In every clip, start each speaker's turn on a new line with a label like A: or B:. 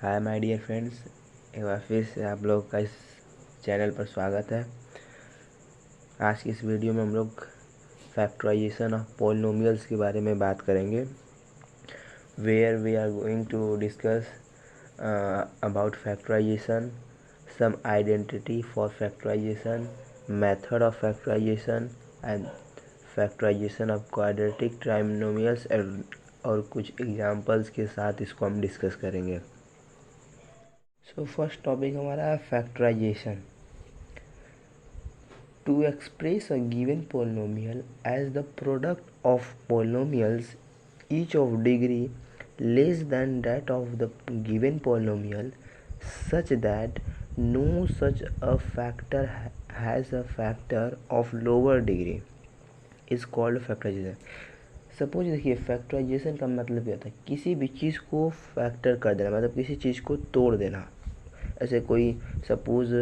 A: Hi my dear friends, एक बार फिर से आप लोग का इस चैनल पर स्वागत है। आज की इस वीडियो में हम लोग फैक्टराइजेशन ऑफ पॉलिनोमियल्स के बारे में बात करेंगे, where we are going to discuss about factorisation, some identity for factorisation, method of factorisation and factorisation of quadratic trinomials और कुछ एग्जांपल्स के साथ इसको हम डिस्कस करेंगे। सो फर्स्ट टॉपिक हमारा है factorisation. To express a given polynomial as the product of polynomials each of degree less than that of the given polynomial such that no such a factor has a factor of lower degree is called factorization। Suppose देखिए, factorisation का मतलब क्या होता है? किसी भी चीज़ को factor कर देना, मतलब किसी चीज़ को तोड़ देना। ऐसे कोई सपोज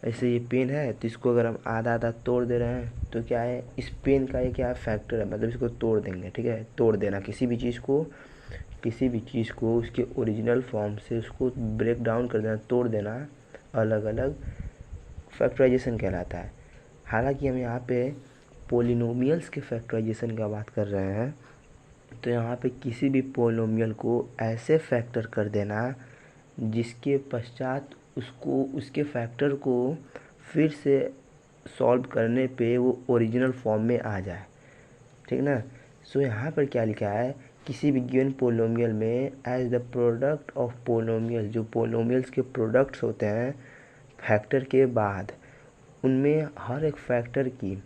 A: ऐसे ये पेन है, तो इसको अगर हम आधा आधा तोड़ दे रहे हैं तो क्या है, इस पेन का ये क्या है, फैक्टर है, मतलब इसको तोड़ देंगे। ठीक है, तोड़ देना किसी भी चीज़ को उसके ओरिजिनल फॉर्म से उसको ब्रेक डाउन कर देना, तोड़ देना, अलग अलग फैक्टराइजेशन कहलाता है। हालांकि हम यहाँ पे पोलिनोमियल्स के फैक्टराइजेशन का बात कर रहे हैं, तो यहाँ पे किसी भी पोलिनोमियल को ऐसे फैक्टर कर देना जिसके पश्चात उसको उसके फैक्टर को फिर से सॉल्व करने पे वो ओरिजिनल फॉर्म में आ जाए। ठीक ना। सो यहाँ पर क्या लिखा है, किसी भी गिवन पोलिनोमियल में as the product of polynomial, जो पोलिनोमियल्स के प्रोडक्ट्स होते हैं फैक्टर के बाद, उनमें हर एक फैक्टर की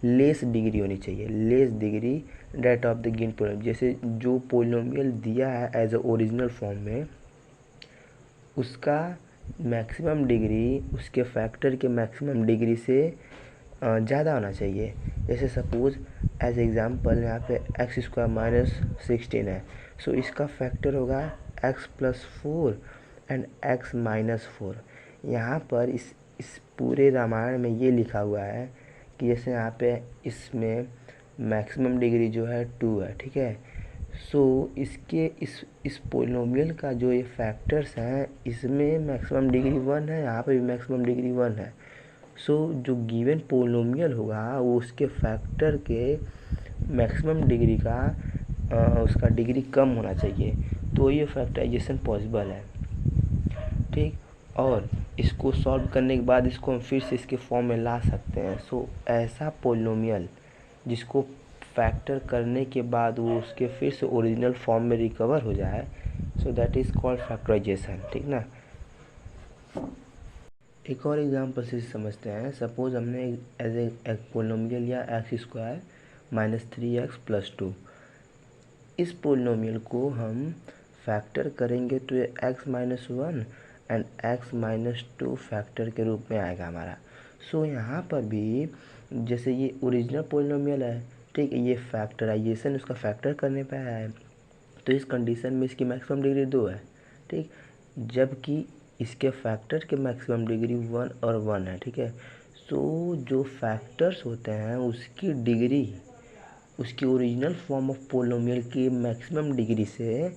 A: लेस डिग्री होनी चाहिए, less degree date of the given polynomial. जैसे जो पोलिनोमियल दिया है एज अ ओरिजिनल फॉर्म में, उसका मैक्सिमम डिग्री उसके फैक्टर के मैक्सिमम डिग्री से ज़्यादा होना चाहिए। जैसे सपोज एज एग्ज़ाम्पल यहाँ पे एक्स स्क्वायर माइनस 16 है, सो इसका फैक्टर होगा x plus 4 and x minus 4। यहाँ पर इस पूरे रामायण में ये लिखा हुआ है कि जैसे यहाँ पे इसमें मैक्सिमम डिग्री जो है 2 है। ठीक है, सो इसके इस पोलिनोमियल का जो ये फैक्टर्स हैं, इसमें मैक्सिमम डिग्री 1 है, यहाँ पे भी मैक्सिमम डिग्री 1 है। सो जो गिवन पोलिनोमियल होगा वो उसके फैक्टर के मैक्सिमम डिग्री का उसका डिग्री कम होना चाहिए, तो ये फैक्टराइजेशन पॉसिबल है। ठीक, और इसको सॉल्व करने के बाद इसको हम फिर से इसके फॉर्म में ला सकते हैं। सो ऐसा पोलिनोमियल जिसको फैक्टर करने के बाद वो उसके फिर से ओरिजिनल फॉर्म में रिकवर हो जाए, so that is called factorisation. ठीक ना। एक और एग्जांपल से समझते हैं। सपोज हमने एज ए पोलिनोमियल लिया x square minus 3x plus 2। इस पोलिनोमियल को हम फैक्टर करेंगे तो ये x minus 1 and x minus 2 factor के रूप में आएगा हमारा। सो यहाँ पर भी जैसे ये ओरिजिनल पोलिनोमियल है, ठीक है, ये फैक्टराइजेशन उसका फैक्टर करने पे आया है, तो इस कंडीशन में इसकी मैक्सिमम डिग्री 2 है। ठीक, जबकि इसके फैक्टर के मैक्सिमम डिग्री 1 और 1 है। ठीक है, सो जो फैक्टर्स होते हैं उसकी डिग्री उसकी ओरिजिनल फॉर्म ऑफ पोलिनोमियल की मैक्सिमम डिग्री से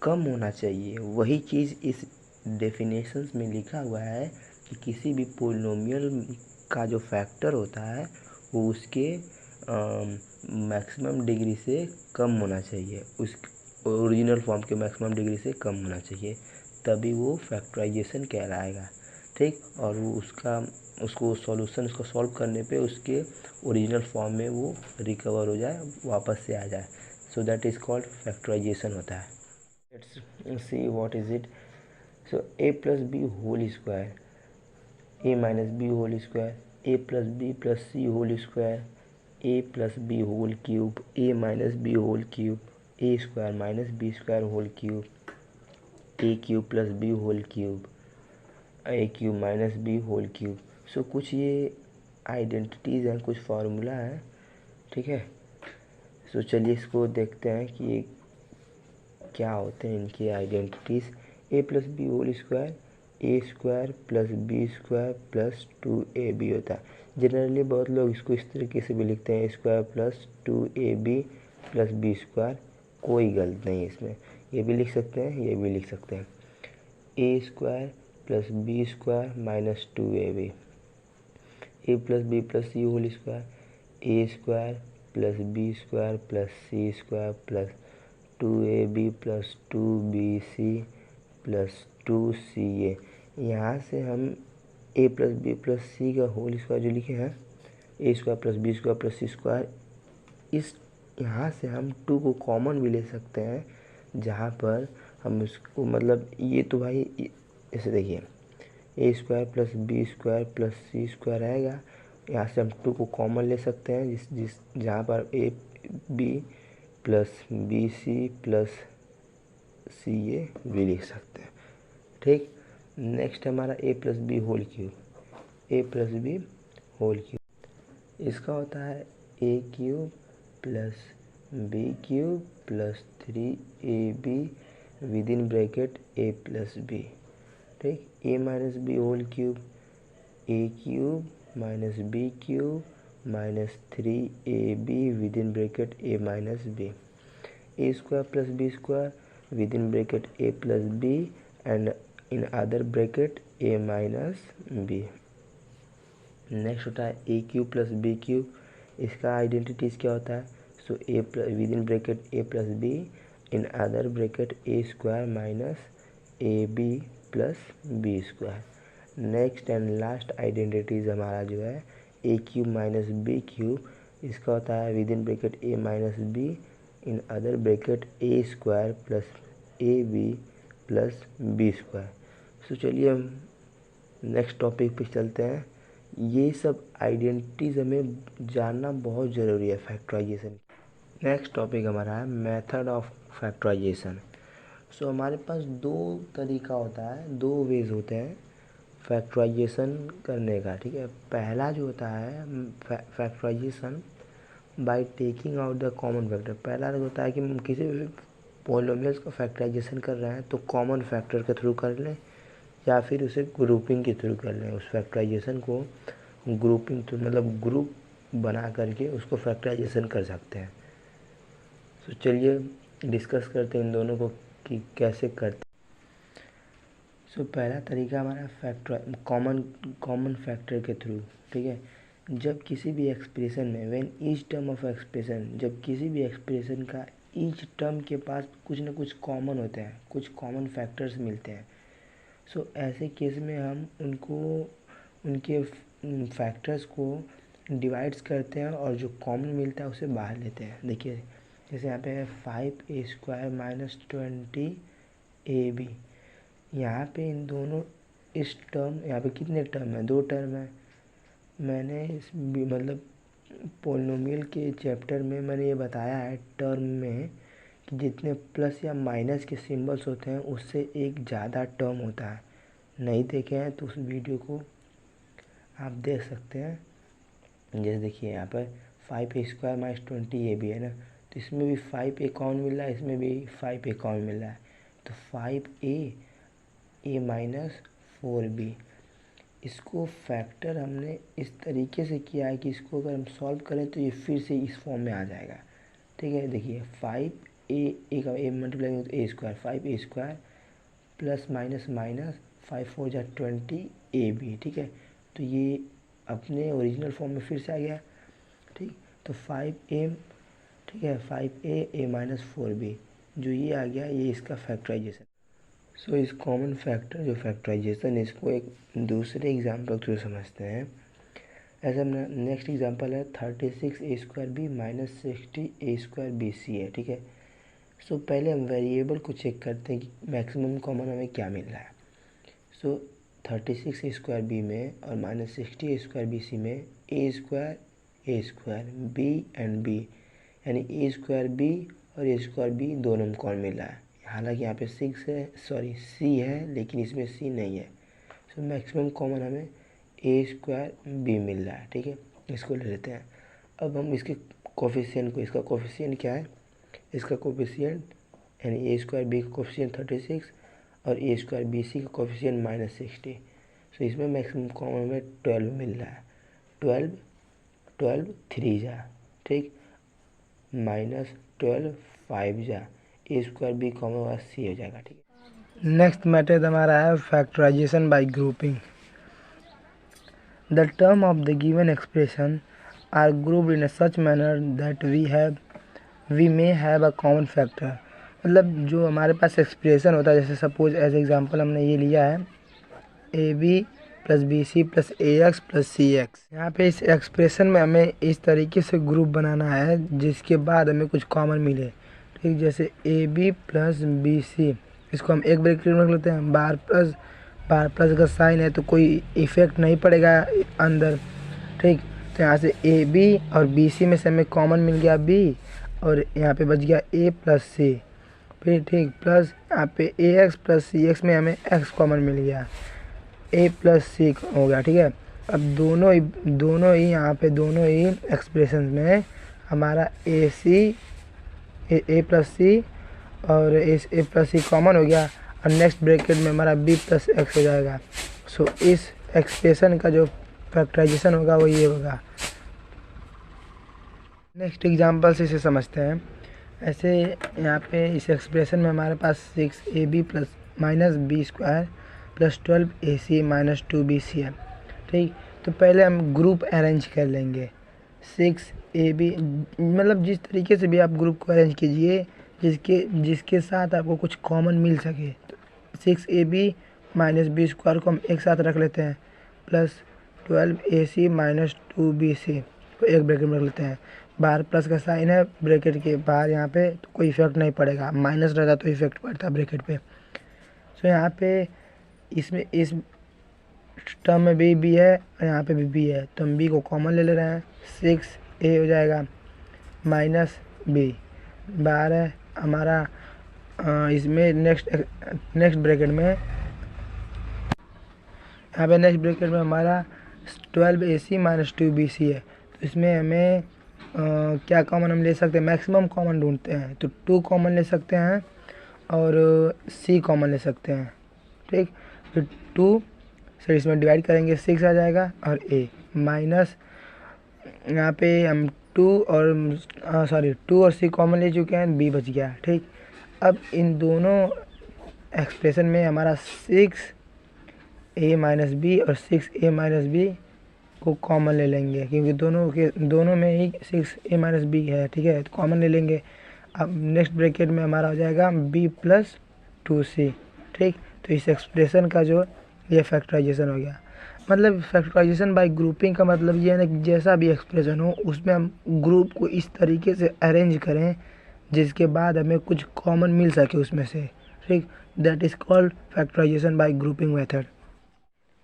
A: कम होना चाहिए। वही चीज़ इस डेफिनेशंस में लिखा हुआ है कि किसी भी पोलिनोमियल का जो फैक्टर होता है वो उसके मैक्सिमम डिग्री से कम होना चाहिए, उस ओरिजिनल फॉर्म के मैक्सिमम डिग्री से कम होना चाहिए, तभी वो फैक्टराइजेशन कहलाएगा। ठीक, और वो उसको सॉल्व करने पे उसके ओरिजिनल फॉर्म में वो रिकवर हो जाए, वापस से आ जाए, so that is called factorization होता है। Let's see what is it. So a plus b whole square, a minus b whole square, a plus b plus c whole square, a plus b whole cube, a minus b whole cube, a square minus B square whole cube, a cube plus b whole cube, a cube minus b whole cube. So कुछ ये identities हैं, कुछ formula है। ठीक है, सो चलिए इसको देखते हैं कि ये क्या होते हैं इनके identities. A plus b whole square, a square plus b square plus 2ab होता है। जनरली बहुत लोग इसको इस तरीके से भी लिखते हैं, a square plus 2ab plus b square, कोई गलत नहीं है इसमें, ये भी लिख सकते हैं, ये भी लिख सकते हैं। A square plus b square minus 2ab, a plus b plus c whole square, a square plus b square plus c square plus 2ab plus 2bc plus 2ca। यहाँ से हम a plus b plus c का whole square जो लिखे हैं, a square plus b square plus c square, इस यहाँ से हम 2 को कॉमन भी ले सकते हैं, जहाँ पर हम इसको मतलब ये तो भाई ऐसे देखिए a square plus b square plus c square आएगा, यहाँ से हम 2 को कॉमन ले सकते हैं जिस जहाँ पर a B plus B C plus c a भी लिख सकते हैं। ठीक, नेक्स्ट हमारा a plus b whole cube, a plus b whole cube, इसका होता है a cube plus b cube plus 3ab with in bracket a plus b. ठीक, a minus b whole cube, a cube minus b cube minus 3ab with in bracket a minus b, a square plus b square with in bracket a plus B and in other bracket a minus b. Next होता है a cube plus b cube, इसका identities क्या होता है, so a plus with in bracket a plus b in other bracket a square minus a B plus b square. Next and last identities हमारा जो है a cube minus b cube, इसका होता है with in bracket a minus b in other bracket a square plus a B plus b square. So चलिए हम next topic पे चलते हैं। ये सब आइडेंटिटीज हमें जानना बहुत ज़रूरी है फैक्टराइजेशन। नेक्स्ट टॉपिक हमारा है मेथड ऑफ फैक्टराइजेशन। सो हमारे पास 2 तरीका होता है, 2 वेज होते हैं फैक्टराइजेशन करने का। ठीक है, पहला जो होता है factorisation by taking out the common factor. पहला जो होता है कि हम किसी भी पॉलिनोमियल्स का फैक्टराइजेशन कर रहे हैं तो कॉमन फैक्टर के थ्रू कर लें या फिर उसे ग्रुपिंग के थ्रू कर लें। उस फैक्टराइजेशन को ग्रुपिंग थ्रू मतलब ग्रुप बना करके उसको फैक्टराइजेशन कर सकते हैं। तो चलिए डिस्कस करते हैं इन दोनों को कि कैसे करते। सो पहला तरीका हमारा फैक्टर कॉमन फैक्टर के थ्रू। ठीक है, जब किसी भी एक्सप्रेशन में when each term of expression, जब किसी भी एक्सप्रेशन का ईच टर्म के पास कुछ ना कुछ कॉमन होते हैं, कुछ कॉमन फैक्टर्स मिलते हैं। सो ऐसे केस में हम उनके फैक्टर्स को डिवाइड्स करते हैं और जो कॉमन मिलता है उसे बाहर लेते हैं। देखिए जैसे यहाँ पे है 5a स्क्वायर माइनस 20ab, यहाँ पे इन दोनों इस टर्म, यहाँ पे कितने टर्म है, 2 टर्म है। मैंने इस मतलब पॉलिनोमियल के चैप्टर में मैंने ये बताया है टर्म में कि जितने प्लस या माइनस के सिंबल्स होते हैं उससे एक ज़्यादा टर्म होता है। नहीं देखे हैं तो उस वीडियो को आप देख सकते हैं। जैसे देखिए यहाँ पर 5a स्क्वायर माइनस 20ab है ना, तो इसमें भी 5a कॉमन मिल रहा है, इसमें भी 5a कॉमन मिल रहा है, तो 5a माइनस 4b। इसको फैक्टर हमने इस तरीके से किया है कि इसको अगर हम सॉल्व करें तो ये फिर से इस फॉर्म में आ जाएगा। ठीक है, देखिए 5a का a मल्टीप्लाई तो a square, 5a square plus minus minus 5 4 जा 20ab। ठीक है, तो ये अपने ओरिजिनल फॉर्म में फिर से आ गया। ठीक, तो 5a, ठीक है 5a माइनस 4b जो ये आ गया, ये इसका फैक्टराइजेशन। सो इस कॉमन फैक्टर जो फैक्टराइजेशन है इसको एक दूसरे एग्जाम्पल थ्रू समझते हैं। ऐसा अपना नेक्स्ट एग्जाम्पल है 36a square B minus 60a square B C है। ठीक है, सो पहले हम वेरिएबल को चेक करते हैं कि मैक्सिमम कॉमन हमें क्या मिल रहा है। सो 36a स्क्वायर बी में और माइनस 60a स्क्वायर बी सी में ए स्क्वायर बी एंड बी, यानी ए स्क्वायर बी और ए स्क्वायर बी दोनों में कॉमन मिल रहा है। हालांकि यहाँ पे सी है लेकिन इसमें सी नहीं है। सो मैक्सिमम कॉमन हमें ए स्क्वायर बी मिल रहा है। ठीक है, इसको ले लेते हैं। अब हम इसके कोफिशिएंट को, इसका कोफिशिएंट क्या है, इसका कोफिशिएंट यानी ए स्क्वायर बी का कोफिशिएंट 36 और ए स्क्वायर बी सी का कोफिशिएंट माइनस 60। सो इसमें मैक्सिमम कॉमन में 12 मिल रहा है। 12 3 जा, ठीक, माइनस 12 5 जा, ए स्क्वायर बी कॉमन वाला सी हो जाएगा। ठीक है,
B: नेक्स्ट मेथड हमारा है factorisation by grouping. The term of the given expression are grouped in such manner that we may have a common factor. मतलब जो हमारे पास एक्सप्रेशन होता है, जैसे सपोज एज एग्जांपल हमने ये लिया है A B plus B C plus A X plus C X. यहाँ पे इस एक्सप्रेशन में हमें इस तरीके से ग्रुप बनाना है जिसके बाद हमें कुछ कॉमन मिले। ठीक, जैसे A B plus B C, इसको हम एक ब्रैकेट में रख लेते हैं। बार प्लस का साइन है तो कोई इफेक्ट नहीं पड़ेगा अंदर। ठीक, तो यहाँ से ए बी और बी सी में से हमें कॉमन मिल गया बी, और यहाँ पे बच गया ए प्लस सी। फिर ठीक, प्लस यहाँ पे ए एक्स प्लस सी एक्स में हमें एक्स कॉमन मिल गया, ए प्लस सी हो गया। ठीक है, अब दोनों ही यहाँ पे दोनों ही एक्सप्रेशन में हमारा ए प्लस सी और ए प्लस सी कॉमन हो गया, और नेक्स्ट ब्रैकेट में हमारा बी प्लस एक्स हो जाएगा। सो इस एक्सप्रेशन का जो फैक्टराइजेशन होगा वो ये होगा। नेक्स्ट एग्जांपल से इसे समझते हैं। ऐसे यहाँ पे इस एक्सप्रेशन में हमारे पास 6ab plus minus B square plus 12ac minus 2bc है। ठीक, तो पहले हम ग्रुप अरेंज कर लेंगे। 6ab मतलब जिस तरीके से भी आप ग्रुप को अरेंज कीजिए जिसके साथ आपको कुछ कॉमन मिल सके। तो 6ab माइनस बी स्क्वायर को हम एक साथ रख लेते हैं, प्लस 12ac माइनस 2bc को एक ब्रैकेट में रख लेते हैं। बाहर प्लस का साइन है ब्रैकेट के बाहर, यहाँ पे तो कोई इफेक्ट नहीं पड़ेगा, माइनस रहता तो इफेक्ट पड़ता ब्रैकेट पे। सो यहाँ पे इसमें इस टर्म में बी है और यहाँ पे भी बी है, तो हम बी को कॉमन ले रहे हैं। 6a हो जाएगा माइनस बी, बाहर है हमारा इसमें नेक्स्ट ब्रैकेट में, यहाँ पे नेक्स्ट ब्रैकेट में हमारा 12ac माइनस 2bc है। तो इसमें हमें क्या कॉमन हम ले सकते हैं, मैक्सिमम कॉमन ढूंढते हैं, तो 2 कॉमन ले सकते हैं और c कॉमन ले सकते हैं। ठीक, फिर 2 से इसमें डिवाइड करेंगे 6 आ जाएगा, और a माइनस यहाँ पे हम 2 और c कॉमन ले चुके हैं, b बच गया। ठीक, अब इन दोनों एक्सप्रेशन में हमारा 6a माइनस बी और 6a माइनस बी को कॉमन ले लेंगे, क्योंकि दोनों में ही 6a माइनस बी है। ठीक है, तो कॉमन ले लेंगे। अब नेक्स्ट ब्रैकेट में हमारा हो जाएगा b प्लस 2c। ठीक, तो इस एक्सप्रेशन का जो ये फैक्टराइजेशन हो गया। मतलब फैक्टराइजेशन बाय ग्रुपिंग का मतलब ये है ना कि जैसा भी एक्सप्रेशन हो उसमें हम ग्रुप को इस तरीके से अरेंज करें जिसके बाद हमें कुछ कॉमन मिल सके उसमें से। ठीक, that is called factorisation by grouping method.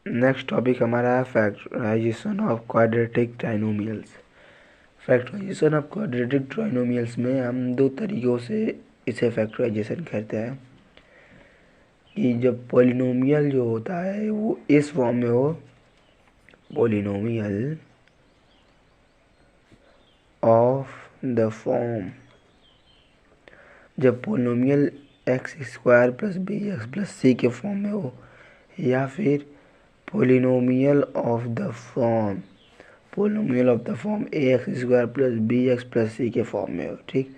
A: Next topic हमारा है फैक्टराइजेशन ऑफ क्वाड्रेटिक ट्राइनोमियल्स। फैक्टराइजेशन ऑफ क्वाड्रेटिक ट्राइनोमियल्स में हम 2 तरीक़ों से इसे फैक्टराइजेशन करते हैं कि जब पॉलिनोमियल जो होता है वो इस फॉर्म में हो, पॉलिनोमियल ऑफ द फॉर्म, जब polynomial x square plus b x plus c के फॉर्म में हो, या फिर polynomial of the form a x square plus b x plus c के फॉर्म में हो। ठीक,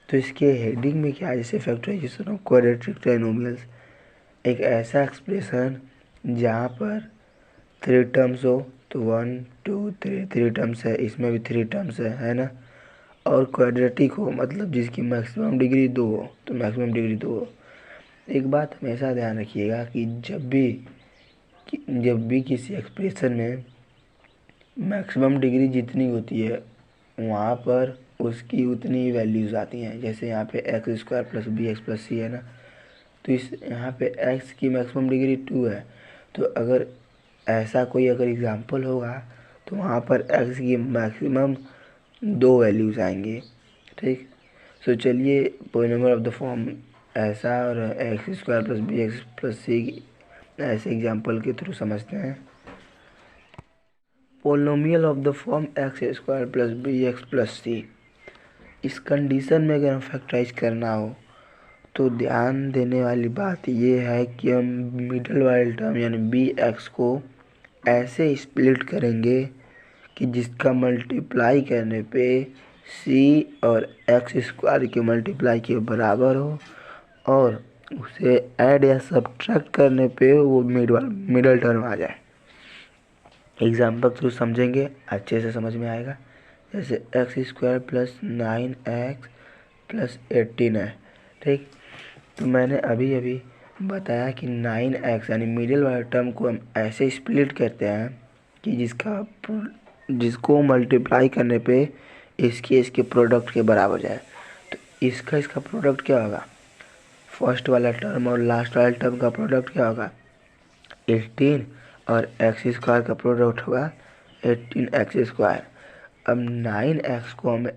A: तो इसके हेडिंग में क्या है, जैसे फैक्टराइजेशन ऑफ क्वाड्रेटिक ट्राइनोमियल्स, एक ऐसा एक्सप्रेशन जहाँ पर 3 टर्म्स हो, तो 1 2 3 टर्म्स है, इसमें भी 3 टर्म्स है ना, और क्वाड्रेटिक हो मतलब जिसकी मैक्सिमम डिग्री 2 हो, तो मैक्सिमम डिग्री 2 हो। एक बात हमेशा ध्यान रखिएगा कि जब भी किसी एक्सप्रेशन में मैक्सिमम डिग्री जितनी होती है वहाँ पर उसकी उतनी वैल्यूज़ आती हैं। जैसे यहाँ पे x square plus b x plus c है ना, तो इस यहाँ पे x की मैक्सिमम डिग्री 2 है, तो अगर ऐसा कोई एग्जांपल होगा तो वहाँ पर x की मैक्सिमम 2 वैल्यूज़ आएंगे। ठीक, सो चलिए पॉलिनोमियल ऑफ द फॉर्म ऐसा और x square plus b x plus c ऐसे एग्जांपल के थ्रू समझते हैं। Polynomial of the form x square plus b x plus c, इस कंडीशन में अगर हम फैक्टराइज करना हो तो ध्यान देने वाली बात ये है कि हम मिडल वाले टर्म यानी बी एक्स को ऐसे स्प्लिट करेंगे कि जिसका मल्टीप्लाई करने पे सी और एक्स स्क्वायर के मल्टीप्लाई के बराबर हो, और उसे ऐड या सब्ट्रैक्ट करने पे वो मिडल टर्म आ जाए। एग्जाम्पल थ्रू समझेंगे, अच्छे से समझ में आएगा। जैसे x² प्लस 9x प्लस 18 है, ठीक। तो मैंने अभी अभी बताया कि 9x यानी मिडिल वाले टर्म को हम ऐसे स्प्लिट करते हैं कि जिसको मल्टीप्लाई करने पे इसके प्रोडक्ट के बराबर जाए। तो इसका प्रोडक्ट क्या होगा, फर्स्ट वाला टर्म और लास्ट वाले टर्म का प्रोडक्ट क्या होगा 18, और x² का प्रोडक्ट होगा 18x²। अब 9x को हमें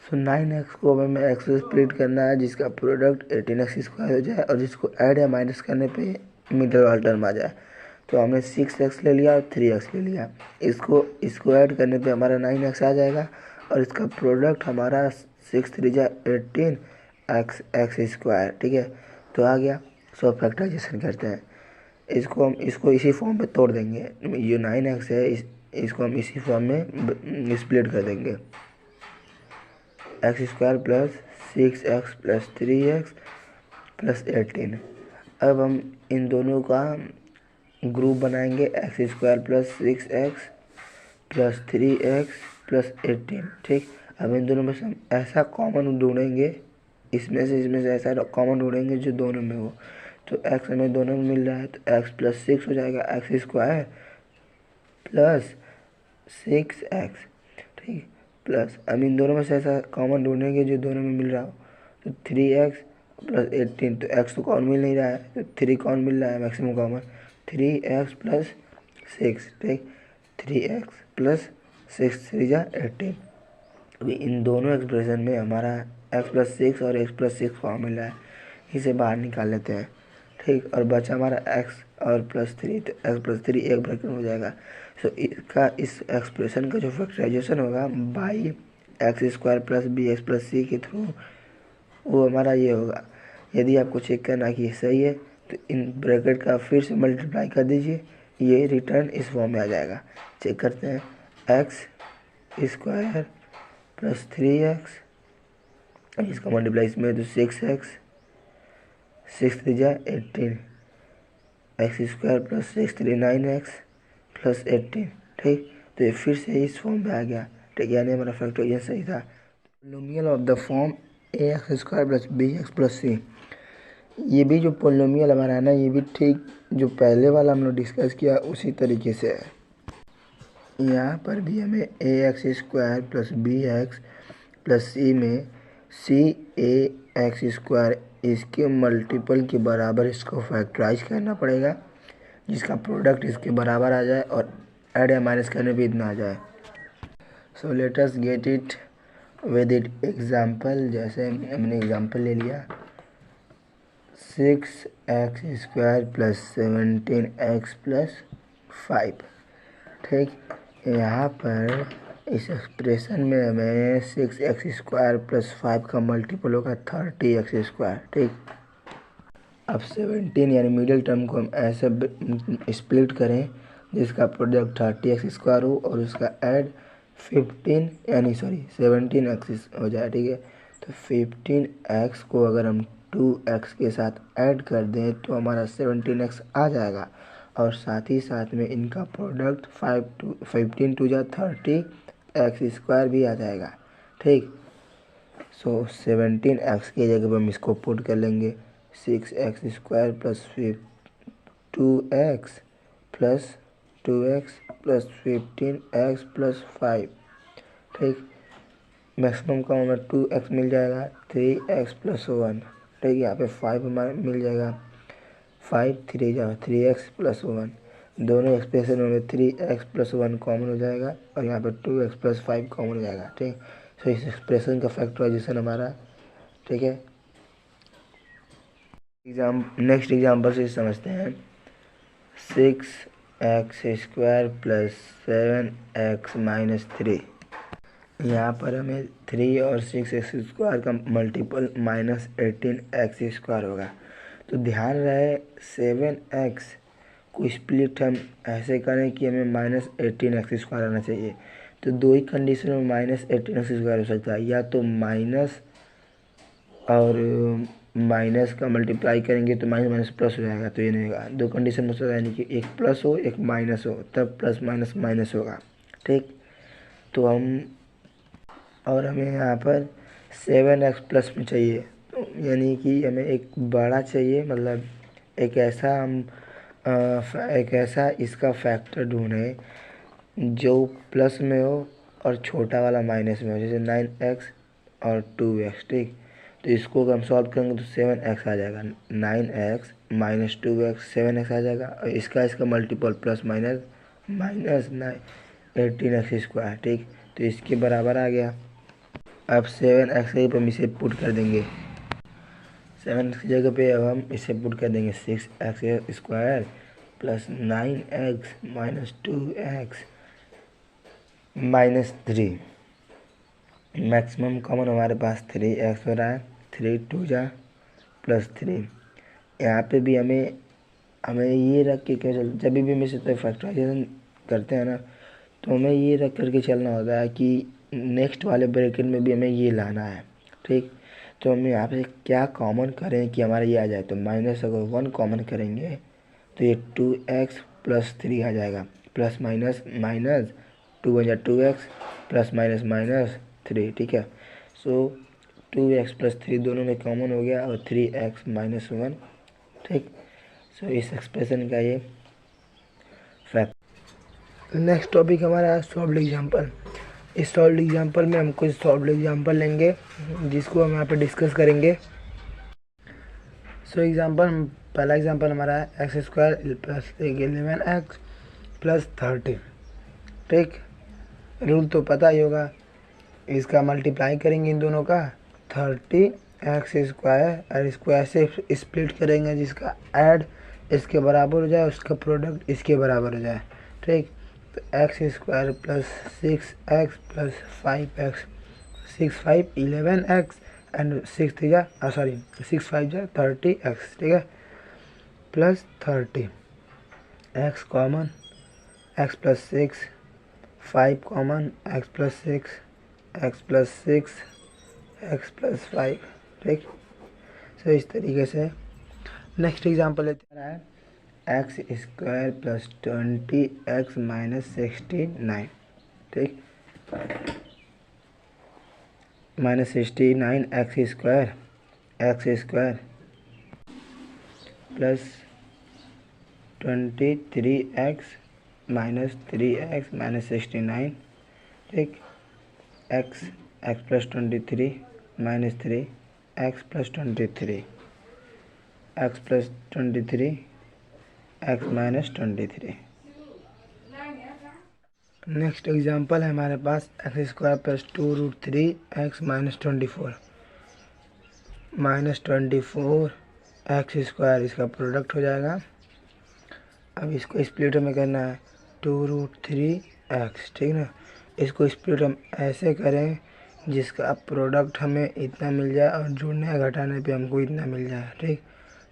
A: 9x को हमें x से स्प्लिट करना है जिसका प्रोडक्ट 18x² हो जाए और जिसको ऐड या माइनस करने पे मिडिल वाला टर्म आ जाए। तो हमने 6x ले लिया और 3x ले लिया, इसको ऐड करने पे हमारा 9x आ जाएगा और इसका प्रोडक्ट हमारा 6 3 जा 18 x², ठीक है। तो आ गया। सो फैक्टराइजेशन करते हैं, इसको इसी फॉर्म पे तोड़ देंगे। ये 9x है, इसको हम इसी फॉर्म में स्प्लिट कर देंगे। x² plus 6x plus 3x plus 18। अब हम इन दोनों का ग्रुप बनाएंगे, x² plus 6x plus 3x plus 18, ठीक। अब इन दोनों में से हम ऐसा कॉमन ढूंढेंगे, इसमें से ऐसा कॉमन ढूंढेंगे जो दोनों में हो। तो x हमें दोनों में मिल रहा है, तो x प्लस 6 हो जाएगा x² प्लस 6x, ठीक। प्लस अब इन दोनों में से ऐसा कॉमन ढूंढेंगे जो दोनों में मिल रहा हो। तो 3x प्लस 18, तो x तो कॉमन मिल नहीं रहा है, तो 3 कॉमन मिल रहा है मैक्सिमम कॉमन, 3x प्लस 6, ठीक। 3x प्लस 6 3 जा 18। अभी इन दोनों एक्सप्रेशन में हमारा x प्लस 6 और x प्लस 6 कॉमन मिल रहा है, इसे बाहर निकाल लेते हैं, ठीक। और बचा हमारा x और प्लस 3, तो x प्लस 3 एक ब्रैकेट में हो जाएगा। सो इस एक्सप्रेशन का जो फैक्टराइजेशन होगा by x² plus bx plus c के थ्रू, वो हमारा ये होगा। यदि आपको चेक करना कि सही है तो इन ब्रैकेट का फिर से मल्टीप्लाई कर दीजिए, ये रिटर्न इस फॉर्म में आ जाएगा। चेक करते हैं, x² प्लस 3x, इसका मल्टीप्लाई इसमें तो 6x, 6 3 जा 18, x² प्लस 6 3 9x प्लस 18, ठीक। तो ये फिर से इस फॉर्म में आ गया, ठीक। यानी हमारा फैक्टराइजेशन सही था। Polynomial of the form ax² plus bx plus c, ये भी जो पोलिनोमियल हमारा है ना, ये भी ठीक जो पहले वाला हम लोग डिस्कस किया उसी तरीके से है। यहाँ पर भी हमें ax² plus bx plus c में c(ax²) इसके मल्टीपल के बराबर इसको फैक्टराइज करना पड़ेगा, जिसका प्रोडक्ट इसके बराबर आ जाए और ऐड या माइनस करने पे इतना आ जाए। So let us get it with it example. जैसे हमने एग्जाम्पल ले लिया 6x² प्लस 17x प्लस 5, ठीक। यहाँ पर इस एक्सप्रेशन में हमें 6x² प्लस 5 का मल्टीपल होगा 30x², ठीक। अब 17 यानी मिडिल टर्म को हम ऐसे स्प्लिट करें जिसका प्रोडक्ट 30x² हो और उसका ऐड 17x हो जाए, ठीक है। तो 15x को अगर हम 2x के साथ ऐड कर दें तो हमारा 17x आ जाएगा और साथ ही साथ में इनका प्रोडक्ट 15 2 जा 30x² भी आ जाएगा, ठीक। सो 17x की जगह पर हम इसको पुट कर लेंगे 6x² plus 2x plus 2x plus 15x plus 5, ठीक। मैक्सिमम का हमें 2x मिल जाएगा, 3x प्लस 1, ठीक। यहाँ पे 5 हमारा मिल जाएगा, 5 3 जा 3x प्लस 1, दोनों एक्सप्रेशन में 3x प्लस 1 कॉमन हो जाएगा और यहाँ पे 2x प्लस 5 कॉमन हो जाएगा, ठीक। सो इस एक्सप्रेशन का फैक्टराइजेशन हमारा, ठीक है। नेक्स्ट एग्जाम्पल से समझते हैं 6x² प्लस 7x माइनस 3। यहाँ पर हमें 3 और 6x² का मल्टीपल माइनस 18x² होगा। तो ध्यान रहे 7x को स्प्लिट हम ऐसे करें कि हमें माइनस 18x² आना चाहिए। तो दो ही कंडीशन में माइनस 18x² हो सकता है, या तो माइनस और माइनस का मल्टीप्लाई करेंगे तो माइनस माइनस प्लस हो जाएगा, तो ये नहीं होगा। दो कंडीशन मुझसे यानी कि एक प्लस हो एक माइनस हो, तब प्लस माइनस माइनस होगा। ठीक, तो और हमें यहाँ पर 7x प्लस में चाहिए, तो यानी कि हमें एक बड़ा चाहिए, मतलब एक ऐसा इसका फैक्टर ढूंढे जो प्लस में हो और छोटा वाला माइनस में हो, जैसे 9x और 2x। ठीक, तो इसको अगर हम सॉल्व करेंगे तो 7x आ जाएगा, 9x माइनस 2x 7x आ जाएगा, और इसका multiple plus minus minus 18x square. ठीक, तो इसके बराबर आ गया। अब 7x के ऊपर हम इसे पुट कर देंगे, 7x की जगह पे अब हम इसे पुट कर देंगे 6x square plus 9x minus 2x minus 3। Maximum common हमारे पास 3x हो रहा है, 3 2 जा प्लस 3। यहाँ पे भी हमें ये रख के क्या चल, जब भी हम इसे तो फैक्टराइजेशन करते हैं ना, तो हमें ये रख करके चलना होता है कि नेक्स्ट वाले ब्रैकेट में भी हमें ये लाना है। ठीक, तो हम यहाँ पे क्या कॉमन करें कि हमारा ये आ जाए, तो माइनस अगर 1 कॉमन करेंगे तो ये 2x प्लस 3 आ जाएगा, प्लस माइनस माइनस 2 बन जाए 2x प्लस माइनस माइनस 3। ठीक है, सो 2x प्लस 3 दोनों में कॉमन हो गया, और 3x माइनस 1। ठीक, सो इस एक्सप्रेशन का ये फैक्ट।
B: नेक्स्ट टॉपिक हमारा है सॉल्व्ड एग्जांपल। इस सॉल्व्ड एग्जांपल में हम कुछ सॉल्व्ड एग्जांपल लेंगे जिसको हम यहाँ पे डिस्कस करेंगे। पहला एग्जांपल हमारा है x square plus 11x plus 30। ठीक, रूल तो पता ही होगा, इसका मल्टीप्लाई करेंगे इन दोनों का, 30x स्क्वायर और स्क्वायर से स्प्लिट करेंगे, जिसका ऐड इसके बराबर हो जाए, उसका प्रोडक्ट इसके बराबर हो जाए। ठीक, तो x square plus 6x plus 5x, 6 5 11x and 6 5 जा 30x। ठीक है, plus 30, x common, x plus 6, 5 common, x plus 6, x plus 6, x plus 5। ठीक, सो इस तरीके से नेक्स्ट एग्जांपल लेते हैं x square plus 20x minus 69। ठीक, minus 69 x square plus 23x minus 3x minus 69। ठीक, x plus 23 minus 3 x plus 23, x plus 23 x minus 23। Next example है हमारे पास x square plus 2√3x minus 24 minus 24 x square, इसका product हो जाएगा। अब इसको स्प्लिट में करना है 2√3x। ठीक ना, इसको स्प्लिट हम ऐसे करें जिसका प्रोडक्ट हमें इतना मिल जाए और जोड़ने या घटाने पे हमको इतना मिल जाए। ठीक,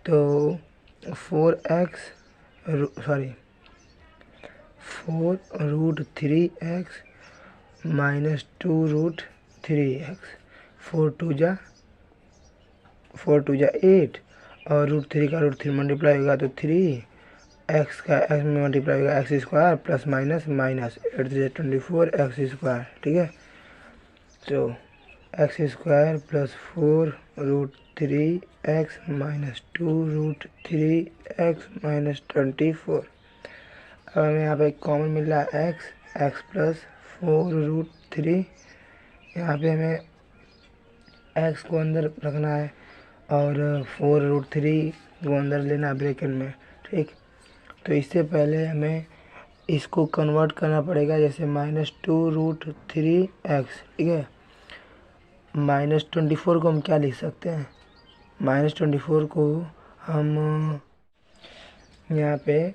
B: तो 4√3x माइनस 2√3x, 4 2 जा 8, और √3 का √3 मल्टीप्लाई होगा तो 3, एक्स का एक्स में मल्टीप्लाई होगा x square plus minus minus 8 से 24 एक्स स्क्वायर। ठीक है, तो x square plus 4√3x minus 2√3x minus 24। अब हमें यहाँ पे कॉमन मिल रहा है एक्स प्लस 4√3। यहाँ पे हमें एक्स को अंदर रखना है और 4√3 को अंदर लेना है ब्रैकेट में। ठीक, तो इससे पहले हमें इसको कन्वर्ट करना पड़ेगा, जैसे माइनस 2√3x। ठीक है, माइनस 24 को हम क्या लिख सकते हैं, माइनस 24 को हम यहाँ पे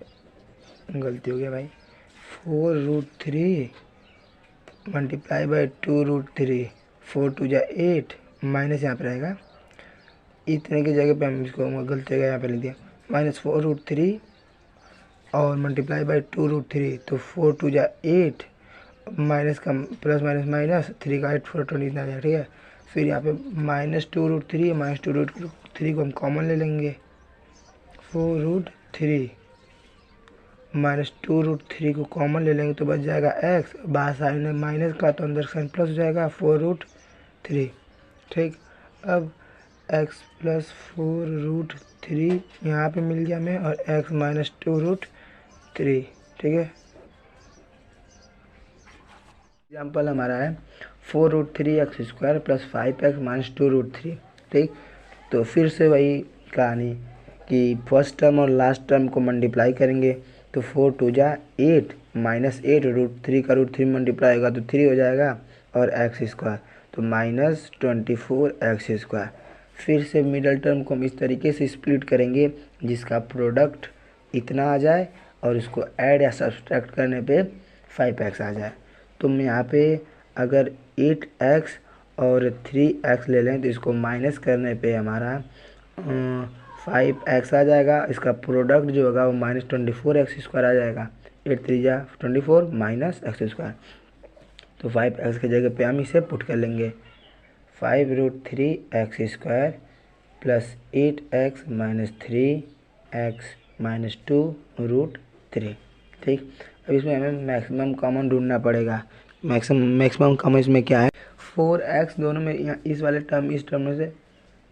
B: गलती हो गया भाई, 4√3 मल्टीप्लाई बाई 2√3, 4 2 जा 8, माइनस यहाँ पे रहेगा, इतने की जगह पे हम इसको गलती हो गया यहाँ पे लिख दिया माइनस 4√3 और मल्टीप्लाई बाई 2√3, तो 4 2 जा 8, माइनस का प्लस माइनस माइनस 3 का 8 4 20 इतना आ जाएगा। ठीक है, फिर यहाँ पे माइनस 2√3 माइनस 3 को हम कॉमन ले लेंगे, 4√3 माइनस 2√3 को कॉमन ले लेंगे तो बच जाएगा x, बाहर साइड में माइनस का तो अंदर साइन प्लस हो जाएगा 4√3। ठीक, अब x प्लस 4√3 यहाँ पे मिल गया हमें और x माइनस 2√3। ठीक है, एग्जाम्पल हमारा है 4√3x² प्लस 5x माइनस 2√3। ठीक, तो फिर से वही कहानी कि फर्स्ट टर्म और लास्ट टर्म को मल्टीप्लाई करेंगे तो 4 2 जा 8 माइनस 8√3 का √3 मल्टीप्लाई होगा तो 3 हो जाएगा और x² तो माइनस 24x²। फिर से मिडल टर्म को हम इस तरीके से स्प्लिट करेंगे जिसका प्रोडक्ट इतना आ जाए और उसको ऐड या सब्सट्रैक्ट करने पे 5x आ जाए। तो हम यहाँ पे अगर 8x और 3x ले लें तो इसको माइनस करने पे हमारा 5x आ जाएगा। इसका प्रोडक्ट जो होगा वो माइनस 24x² आ जाएगा। 8 3 जा 24 माइनस x²। तो 5x की जगह पे हम इसे पुट कर लेंगे 5√3x² plus 8x minus 3x minus 2√3। ठीक, अब इसमें हमें मैक्सिमम कॉमन ढूंढना पड़ेगा। मैक्सिमम कॉमन इसमें क्या है, 4x दोनों में, यहाँ इस वाले टर्म इस टर्म में से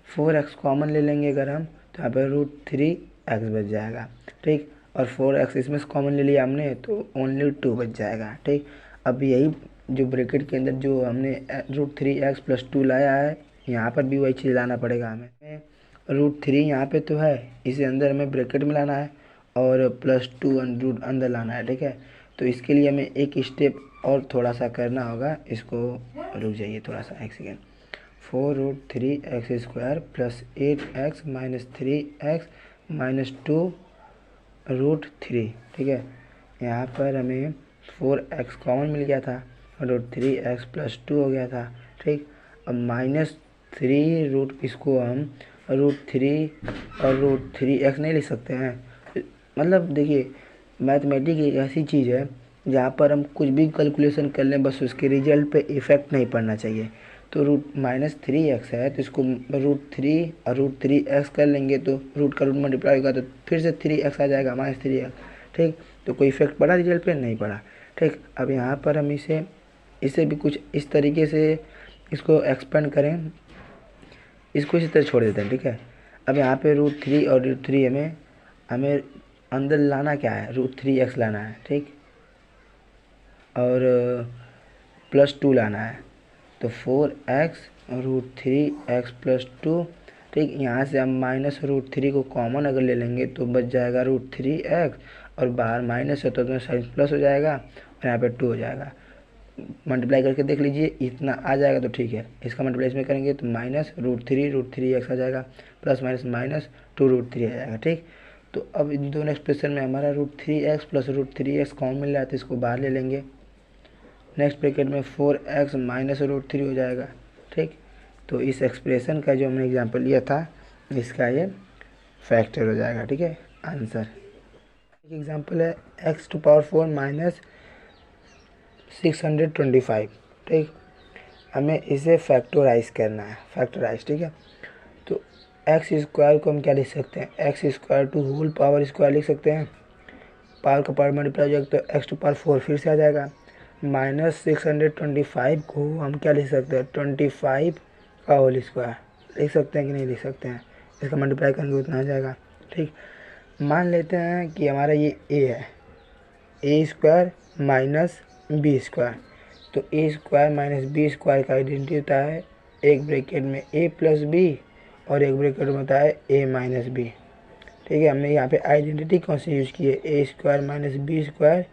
B: 4x कॉमन ले लेंगे अगर हम तो यहाँ पर √3x बच जाएगा। ठीक, और 4x इसमें से कॉमन ले लिया हमने तो ओनली 2 बच जाएगा। ठीक, अब यही जो ब्रैकेट के अंदर जो हमने √3x प्लस 2 लाया है यहाँ पर भी वही चीज़ लाना पड़ेगा हमें। √3 यहाँ पे तो है, इसे अंदर हमें ब्रैकेट में लाना है और प्लस 2 अंदर लाना है। ठीक है, तो इसके लिए हमें एक स्टेप और थोड़ा सा करना होगा। इसको रुक जाइए थोड़ा सा, एक second. 4√3x² plus 8x minus 3x minus 2√3। ठीक है, यहाँ पर हमें 4x कॉमन मिल गया था, √3x प्लस 2 हो गया था। ठीक, अब माइनस 3 इसको हम √3 और √3x नहीं लिख सकते हैं। मतलब देखिए, मैथमेटिक्स एक ऐसी चीज़ है जहाँ पर हम कुछ भी कैलकुलेशन कर लें बस उसके रिजल्ट पे इफ़ेक्ट नहीं पड़ना चाहिए। तो -3x है तो इसको √3 और √3x कर लेंगे तो रूट का रूट मल्टीप्लाई होगा तो फिर से 3x आ जाएगा, -3x। ठीक, तो कोई इफेक्ट पड़ा रिजल्ट पे? नहीं पड़ा। ठीक, अब यहाँ पर हम इसे भी कुछ इस तरीके से इसको एक्सपेंड करें, इसको इसी तरह छोड़ देते हैं। ठीक है, अब यहाँ पे √3 और √3 हमें अंदर लाना क्या है, √3x लाना है। ठीक, और प्लस 2 लाना है तो 4x √3x प्लस 2। ठीक, यहाँ से हम माइनस √3 को कॉमन अगर ले लेंगे तो बच जाएगा √3x और बाहर माइनस है तो साइन प्लस हो जाएगा और यहाँ पे 2 हो जाएगा। मल्टीप्लाई करके देख लीजिए, इतना आ जाएगा तो ठीक है। इसका मल्टीप्लाई इसमें करेंगे तो माइनस √3 आ जाएगा प्लस माइनस माइनस 2√3 आ जाएगा। ठीक, तो अब इन दोनों एक्सप्रेशन में हमारा √3x प्लस √3x कॉमन मिल रहा है तो इसको बाहर ले लेंगे। नेक्स्ट ब्रैकेट में 4x माइनस √3 हो जाएगा। ठीक, तो इस एक्सप्रेशन का जो हमने एग्जांपल लिया था इसका ये फैक्टर हो जाएगा। ठीक है, आंसर। एक एग्जांपल है x⁴ माइनस 625। ठीक, हमें इसे फैक्टराइज करना है, फैक्टराइज। ठीक है, तो x² को हम क्या लिख सकते हैं, x² to whole power square लिख सकते हैं। पावर का पावर मल्टीप्लाई हो जाएगा तो x⁴ फिर से आ जाएगा। -625 को हम क्या लिख सकते हैं, 25 का होल स्क्वायर लिख सकते हैं कि नहीं लिख सकते हैं। इसका मल्टीप्लाई करेंगे उतना आ जाएगा। ठीक, मान लेते हैं कि हमारा ये a है, a² माइनस b²। तो a² माइनस b² का आइडेंटिटी होता है एक ब्रैकेट में a प्लस b और एक ब्रैकेट में होता है a माइनस b। ठीक है, हमने यहाँ पे आइडेंटिटी कौन सी यूज़ की है, a² minus b²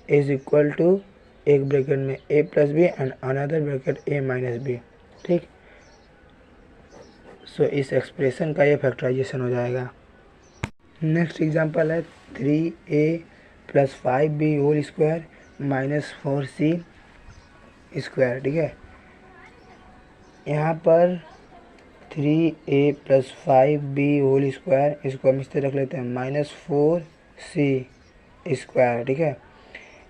B: is equal to एक ब्रैकेट में a plus B and another bracket a minus B. ठीक, सो इस एक्सप्रेशन का ये फैक्टराइजेशन हो जाएगा। नेक्स्ट एग्जांपल है 3a plus 5b whole square minus 4c square. ठीक है, यहाँ पर 3a plus 5b whole square, इसको हम इस तरह रख लेते हैं -4c स्क्वायर। ठीक है,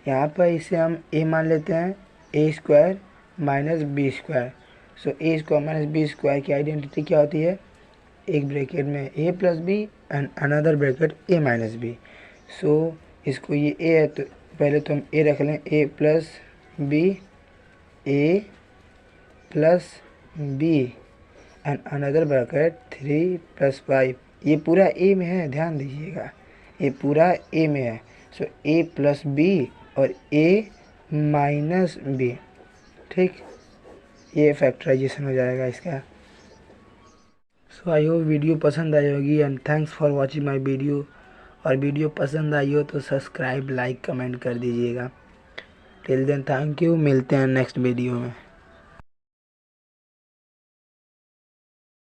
B: यहाँ पर इसे हम a मान लेते हैं, a² माइनस b²। सो a² माइनस b² की आइडेंटिटी क्या होती है, एक ब्रैकेट में a plus B and another bracket a minus b. So इसको ये a है तो पहले तो हम a रख लें, a plus B and another bracket 3 + 5। ये पूरा a में है, ध्यान दीजिएगा, ये पूरा a में है। सो a प्लस बी और a माइनस बी, ठीक, ये फैक्टराइजेशन हो जाएगा इसका। सो आई होप वीडियो पसंद आई होगी and thanks for watching my video. और वीडियो पसंद आई हो तो सब्सक्राइब, लाइक, कमेंट कर दीजिएगा। टिल देन थैंक यू, मिलते हैं नेक्स्ट वीडियो में।